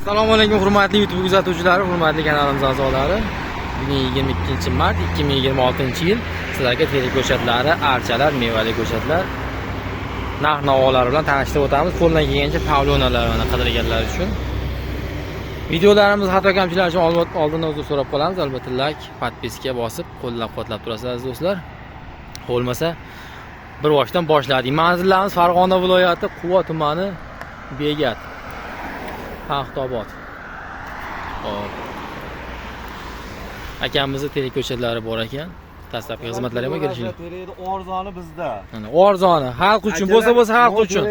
Assalomu alaykum hurmatli YouTube kuzatuvchilari, hurmatli kanalimiz a'zolari. Bugun 22-mart 2026-yil. Sizlarga teri ko'chatlari, archalar, mevali ko'chatlar narx-navolar bilan tanishtirib o'tamiz. Qo'ldan kelgancha pavlonalarni qidirganlar uchun. Videolarimiz xato kamchiliklar uchun oldindan uzr so'rab qolamiz. Albatta like, podpiska bosib, qo'llab-quvvatlab turasiz do'stlar. Bo'lmasa bir boshdan boshladik. Manzillarimiz Farg'ona viloyati Quva tumani, Begat, Paxtobod. Hop. Akamizning teri ko'chatlari bor ekan. Dastlabki xizmatlarga ham kirishing. Arzoni bizda. Mana arzoni, xalq uchun bo'lsa xalq uchun.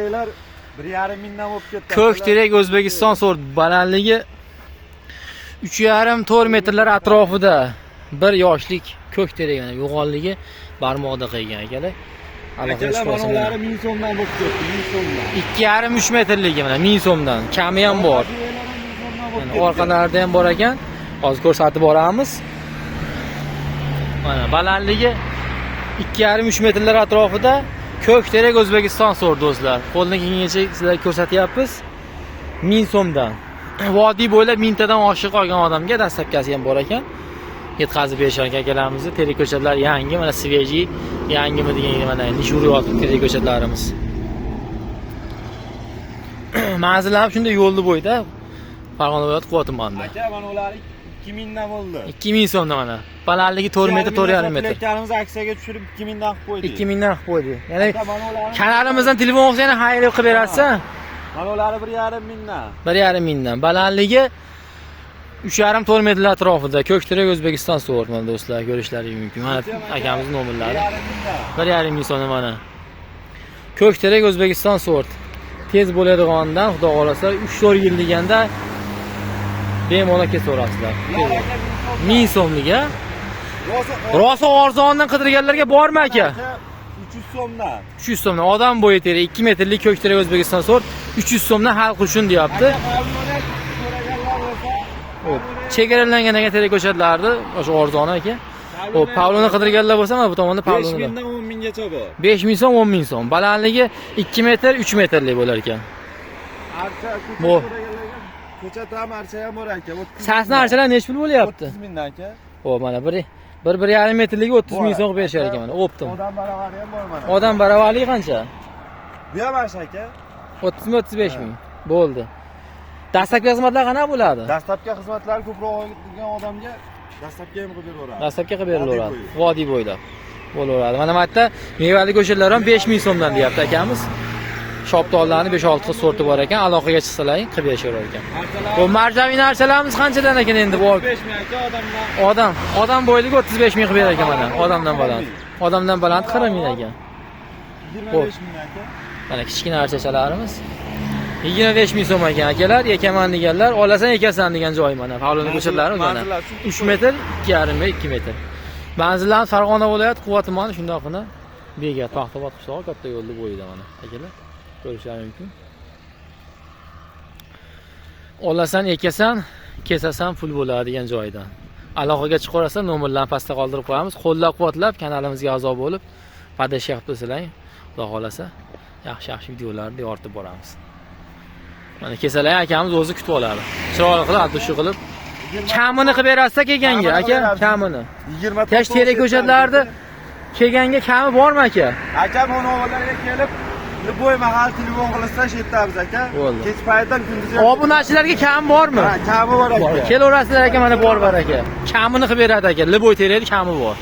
1,5 mingdan bo'lib ketdi. Ko'k terek O'zbekiston sort balandligi 3,5-4 metrlar atrofida bir yoshlik ko'k terek, mana yo'g'onligi barmoqda qilgan akalar. Akalar manolari 1000 so'mdan bo'lib ketdi, 1000 so'mdan. 2,5-3 metrligi mana 1000 so'mdan, kami ham bor. Mana orqalarida ham bor ekan. Hozir ko'rsatib boramiz. Mana balandligi 2,5-3 metrlar atrofida ko'k terek O'zbekiston sort do'stlar. Qo'ldan kelgancha sizlarga ko'rsatyapmiz. 1000 so'mdan. Vodiy bo'ylab 1000 tadan oshiq olgan odamga dastlabkasi ham bor ekan. Yetkazib berishgan akalarimizni teri ko'chatlar yangi, mana sveji yangimi degan mana nish uryapti teri ko'chatlarimiz. Manzillar shunday yo'lni bo'yida Farg'ona viloyati Quva tumanida. Aka, mana ular 2000 dan bo'ldi. 2000 so'mdan mana. Balandligi 4 metr, 4,5 metr. Lekanimiz aksiyaga tushirib 2000 dan qilib qo'ydik. 2000 dan qilib qo'ydik. Ya'ni kanalimizdan telefon qilsa yana xayr qilib berasiz. Mana ular 1,5 mingdan. 1,5 mingdan. Balandligi 3,5-4 metr atrofida ko'k terek O'zbekiston sort mana do'stlar, ko'rishlaringiz mumkin. Mana akamizning nomerlari. 1,5 ming so'm mana. Ko'k terek O'zbekiston sort. Tez bo'ladiganidan, xudo xolasa 3-4 yil deganda bemalol ketaverasizlar. 1000 so'mlik a? Rosa arzondan qidirganlarga bormi aka? 300 so'mdan. 300 so'mdan odam bo'yi teri 2 metrlik ko'k terek O'zbekiston sort 300 so'mdan xalq uchun deyapti. Hop, chegaralangan teri ko'chatlarni o'sha arzon aka. Hop, pavloni qidirganlar bo'lsa mana bu tomonda pavloni. 5 mingdan 10 minggacha bor. 5 ming so'm, 10 ming so'm. Balandligi 2 metr, 3 metrlik bo'lar ekan. Archa Bu ko'chat ham archa ham bor aka. sasni archalar necha pul bo'lyapti? 30 mingdan aka. Hop, mana 1,5 metrligi 30 ming so'm qilib berishar ekan mana. Optim. Odam baravari ham bor mana. Odam baravarligi qancha? Bu ham archa aka. 30 ming, 35 ming. Bo'ldi. Dastlabki xizmatlar qanaqa bo'ladi? Dastlabki xizmatlar ko'proq olgan odamga dastlabki ham qilib beraveradi. Dastlabki qilib berilaveradi. Vodiy bo'ylab bo'laveradi. Mana bu yerda mevali ko'chatlar ham 5 ming so'mdan deyapti akamiz. Shoptollarning 5-6 xil sorti bor ekan, aloqaga chiqsalaring qilib berishaverar ekan. Bu marjaviy narsalarimiz qanchadan ekan endi bu? 35 ming aka odamdan. Odam bo'yligi 35 ming qilib berar ekan mana. Odamdan baland. Odamdan baland 40 ming ekan. 25 ming aka. Mana kichkina archachalarimiz 25 ming so'm ekan akalar. Ekaman deganlar, olasan ekasan degan joy mana. Pavloni ko'chatlarimiz mana. 3 metr, 2,5 metr, 2 metr. Manzillar Farg'ona viloyati Quva tumani shundoqgina Begat, Paxtobod qishlog'i katta yo'lni bo'yida mana. Akalar ko'rishlaringiz mumkin. Olasan ekasan, kesasan pul bo'ladi degan joydan. Aloqaga chiqarasan, nomerlarni pastda qoldirib qo'yamiz. Qo'llab-quvvatlab kanalimizga a'zo bo'lib, padash qilib tursalang, xudo xolasa yaxshi videolarni yoritib boramiz. Mana kesalar akamiz o'zi kutib oladi. Chiroyli qilib, addushi qilib. Kamini qilib berasiz kelganga, aka, kamini. 20 Tash terek ko'chatlarida kelganga kami bormi aka? Aka mana ovalarga kelib, bo'y mahal telefon qilsa shetamiz aka. Kech paytdan kunduzi. Obunachilarga kam bormi? Ha, kami bor aka. Kelaverasizlar aka, mana bor aka. Kamini qilib beradi aka. Liboy terek kami bor.